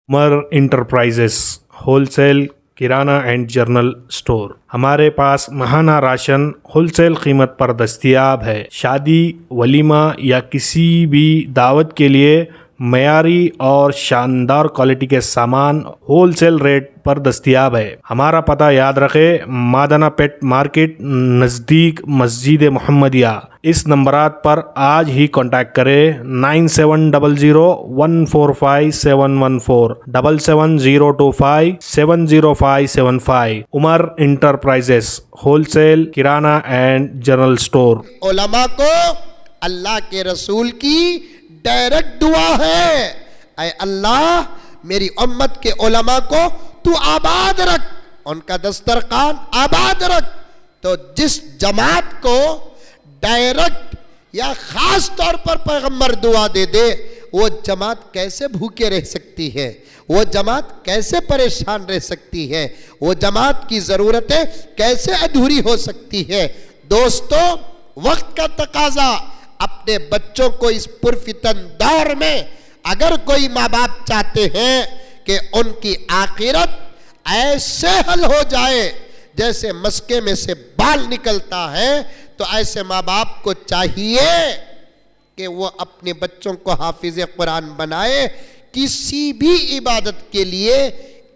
Umar enterprises wholesale kirana and general store ہمارے پاس ماہانہ راشن ہول سیل قیمت پر دستیاب ہے۔ شادی، ولیمہ یا کسی بھی دعوت کے لیے معیاری اور شاندار کوالٹی کے سامان ہول سیل ریٹ پر دستیاب ہے۔ ہمارا پتہ یاد رکھیں، مادانہ پیٹ مارکیٹ نزدیک مسجد محمدیہ۔ اس نمبرات پر آج ہی کانٹیکٹ کریں 9700145714 77025705575۔ Umar enterprises wholesale kirana and general store. علماء کو اللہ کے رسول کی ڈائریکٹ دعا ہے، اے اللہ میری امت کے علماء کو تو آباد رکھ، ان کا دسترخوان آباد رکھ۔ تو جس جماعت کو ڈائریکٹ یا خاص طور پر پیغمبر دعا دے دے، وہ جماعت کیسے بھوکے رہ سکتی ہے؟ وہ جماعت کیسے پریشان رہ سکتی ہے؟ وہ جماعت کی ضرورتیں کیسے ادھوری ہو سکتی ہے؟ دوستو، وقت کا تقاضا، اپنے بچوں کو اس پرفتن دور میں اگر کوئی ماں باپ چاہتے ہیں کہ ان کی آخرت ایسے حل ہو جائے جیسے مسکے میں سے بال نکلتا ہے، تو ایسے ماں باپ کو چاہیے کہ وہ اپنے بچوں کو حافظ قرآن بنائے۔ کسی بھی عبادت کے لیے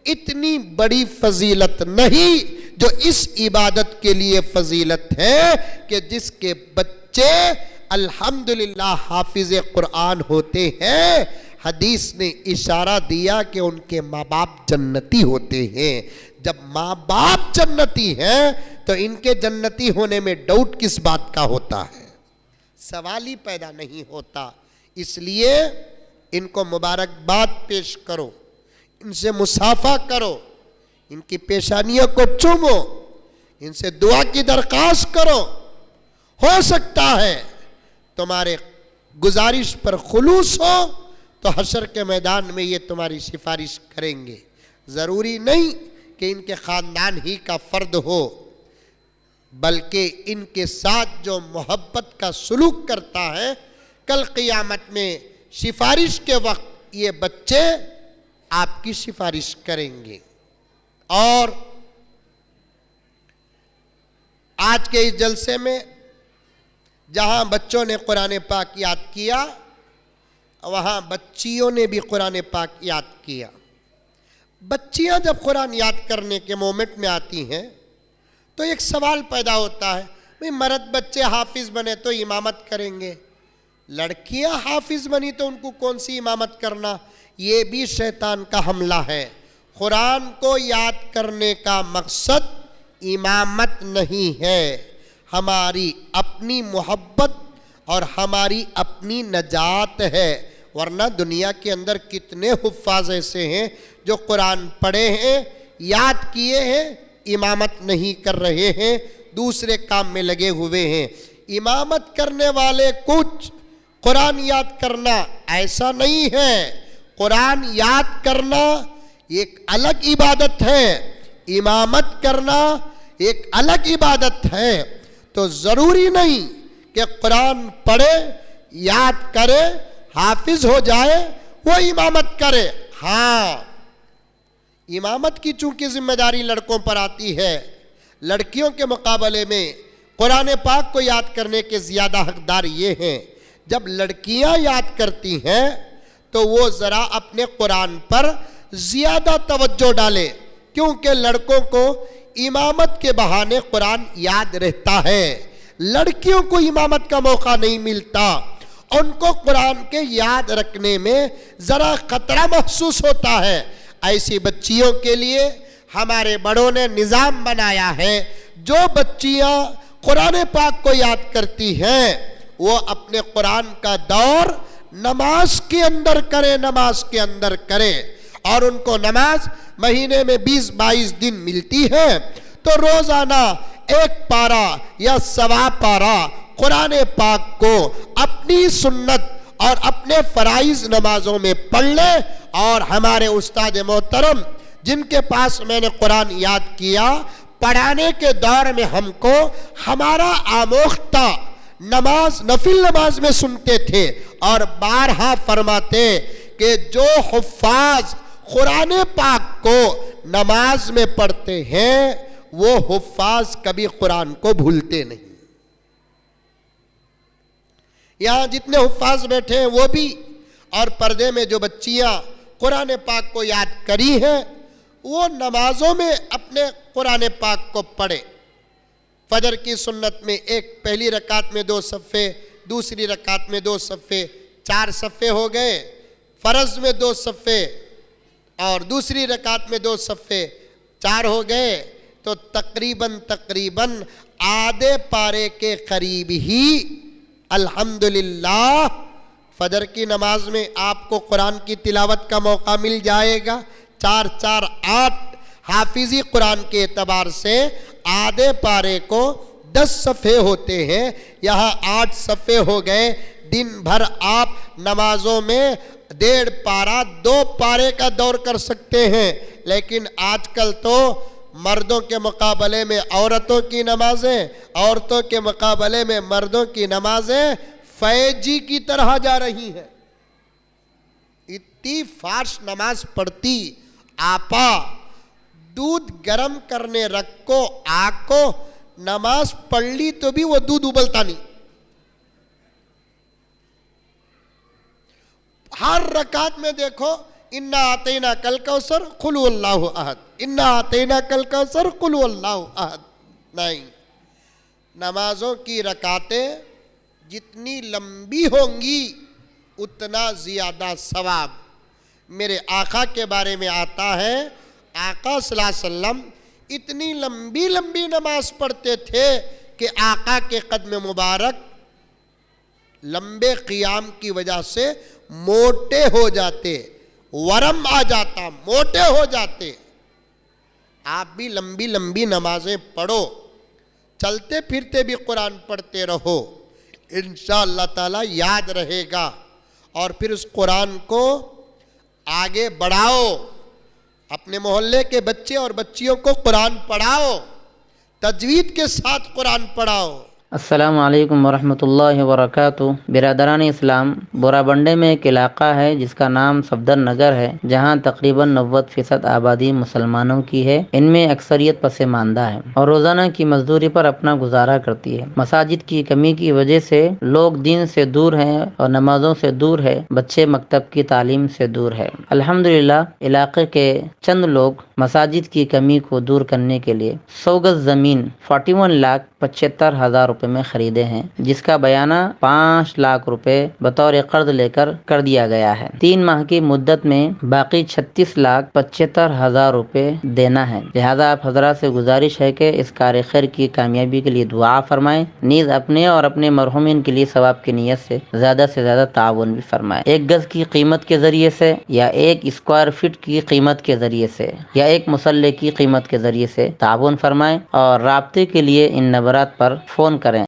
اتنی بڑی فضیلت نہیں جو اس عبادت کے لیے فضیلت ہے کہ جس کے بچے الحمدللہ حافظ قرآن ہوتے ہیں۔ حدیث نے اشارہ دیا کہ ان کے ماں باپ جنتی ہوتے ہیں۔ جب ماں باپ جنتی ہیں تو ان کے جنتی ہونے میں ڈاؤٹ کس بات کا ہوتا ہے؟ سوال ہی پیدا نہیں ہوتا۔ اس لیے ان کو مبارکباد پیش کرو، ان سے مصافحہ کرو، ان کی پیشانیوں کو چومو، ان سے دعا کی درخواست کرو۔ ہو سکتا ہے تمہارے گزارش پر خلوص ہو تو حشر کے میدان میں یہ تمہاری سفارش کریں گے۔ ضروری نہیں کہ ان کے خاندان ہی کا فرد ہو، بلکہ ان کے ساتھ جو محبت کا سلوک کرتا ہے، کل قیامت میں سفارش کے وقت یہ بچے آپ کی سفارش کریں گے۔ اور آج کے اس جلسے میں جہاں بچوں نے قرآن پاک یاد کیا، وہاں بچیوں نے بھی قرآن پاک یاد کیا۔ بچیاں جب قرآن یاد کرنے کے مومنٹ میں آتی ہیں تو ایک سوال پیدا ہوتا ہے، بھئی مرد بچے حافظ بنے تو امامت کریں گے، لڑکیاں حافظ بنی تو ان کو کون سی امامت کرنا؟ یہ بھی شیطان کا حملہ ہے۔ قرآن کو یاد کرنے کا مقصد امامت نہیں ہے، ہماری اپنی محبت اور ہماری اپنی نجات ہے۔ ورنہ دنیا کے اندر کتنے حفاظ ایسے ہیں جو قرآن پڑھے ہیں، یاد کیے ہیں، امامت نہیں کر رہے ہیں، دوسرے کام میں لگے ہوئے ہیں۔ امامت کرنے والے کچھ، قرآن یاد کرنا ایسا نہیں ہے۔ قرآن یاد کرنا ایک الگ عبادت ہے، امامت کرنا ایک الگ عبادت ہے۔ تو ضروری نہیں کہ قرآن پڑھے، یاد کرے، حافظ ہو جائے وہ امامت کرے۔ ہاں، امامت کی چونکہ ذمہ داری لڑکوں پر آتی ہے، لڑکیوں کے مقابلے میں قرآن پاک کو یاد کرنے کے زیادہ حقدار یہ ہیں۔ جب لڑکیاں یاد کرتی ہیں تو وہ ذرا اپنے قرآن پر زیادہ توجہ ڈالے، کیونکہ لڑکوں کو امامت کے بہانے قرآن یاد رہتا ہے، لڑکیوں کو امامت کا موقع نہیں ملتا، ان کو قرآن کے یاد رکھنے میں ذرا خطرہ محسوس ہوتا ہے۔ ایسی بچیوں کے لیے ہمارے بڑوں نے نظام بنایا ہے، جو بچیاں قرآن پاک کو یاد کرتی ہیں وہ اپنے قرآن کا دور نماز کے اندر کرے، نماز کے اندر کرے، اور ان کو نماز مہینے میں 20-22 دن ملتی ہے تو روزانہ 1 پارہ یا 1.25 پارہ قرآن پاک کو اپنی سنت اور اپنے فرائض نمازوں میں پڑھ لے۔ اور ہمارے استاد محترم جن کے پاس میں نے قرآن یاد کیا، پڑھانے کے دور میں ہم کو ہمارا آموختہ نماز، نفل نماز میں سنتے تھے اور بارہا فرماتے کہ جو حفاظ قرآن پاک کو نماز میں پڑھتے ہیں وہ حفاظ کبھی قرآن کو بھولتے نہیں. یہاں جتنے حفاظ بیٹھے ہیں وہ بھی، اور پردے میں جو بچیاں قرآن پاک کو یاد کری ہیں وہ نمازوں میں اپنے قرآن پاک کو پڑھے. فجر کی سنت میں ایک پہلی رکعت میں 2 صفحے، دوسری رکعت میں 2 صفحے، 4 صفحے ہو گئے. فرض میں 2 صفحے اور دوسری رکعت میں 2 صفحے، 4 ہو گئے. تو تقریباً آدھے پارے کے قریب ہی الحمدللہ فجر کی نماز میں آپ کو قرآن کی تلاوت کا موقع مل جائے گا. 4 4 8 حافظی قرآن کے اعتبار سے آدھے پارے کو 10 صفحے ہوتے ہیں، یہاں 8 صفحے ہو گئے. دن بھر آپ نمازوں میں 1.5 پارہ 2 پارے کا دور کر سکتے ہیں. لیکن آج کل تو مردوں کے مقابلے میں عورتوں کی نمازیں، عورتوں کے مقابلے میں مردوں کی نمازیں فیضی کی طرح جا رہی ہیں. اتنی فارش نماز پڑھتی. آپا دودھ گرم کرنے رکھو آکو، نماز پڑھ لی تو بھی وہ دودھ ابلتا نہیں. ہر رکعت میں دیکھو انا آتینا کل کوثر قل هو اللہ احد، انا آتینا کل کوثر قل هو اللہ احد. نہیں، نمازوں کی رکعتیں جتنی لمبی ہوں گی اتنا زیادہ ثواب. میرے آقا کے بارے میں آتا ہے آقا صلی اللہ علیہ وسلم اتنی لمبی لمبی نماز پڑھتے تھے کہ آقا کے قدم مبارک لمبے قیام کی وجہ سے موٹے ہو جاتے، ورم آ جاتا، موٹے ہو جاتے. آپ بھی لمبی لمبی نمازیں پڑھو، چلتے پھرتے بھی قرآن پڑھتے رہو، انشاءاللہ تعالی یاد رہے گا. اور پھر اس قرآن کو آگے بڑھاؤ، اپنے محلے کے بچے اور بچیوں کو قرآن پڑھاؤ، تجوید کے ساتھ قرآن پڑھاؤ. السلام علیکم ورحمۃ اللہ وبرکاتہ. برادران اسلام، بورا بنڈے میں ایک علاقہ ہے جس کا نام صفدر نگر ہے، جہاں تقریباً 90% آبادی مسلمانوں کی ہے. ان میں اکثریت پسماندہ ہے اور روزانہ کی مزدوری پر اپنا گزارا کرتی ہے. مساجد کی کمی کی وجہ سے لوگ دین سے دور ہیں اور نمازوں سے دور ہے، بچے مکتب کی تعلیم سے دور ہے. الحمدللہ علاقے کے چند لوگ مساجد کی کمی کو دور کرنے کے لیے 100 گز زمین 41,75,000 روپے میں خریدے ہیں، جس کا بیانہ 5 لاکھ روپے بطور قرض لے کر دیا گیا ہے. 3 ماہ کی مدت میں باقی 36,75,000 روپے دینا ہے. لہذا آپ حضرات سے گزارش ہے کہ اس کار خیر کی کامیابی کے لیے دعا فرمائیں، نیز اپنے اور اپنے مرحومین کے لیے ثواب کی نیت سے زیادہ تعاون بھی فرمائیں. 1 گز کی قیمت کے ذریعے سے یا 1 اسکوائر فٹ کی قیمت کے ذریعے سے یا 1 مسلح کی قیمت کے ذریعے سے تعاون فرمائیں اور رابطے کے لیے ان نمبرات پر فون کریں.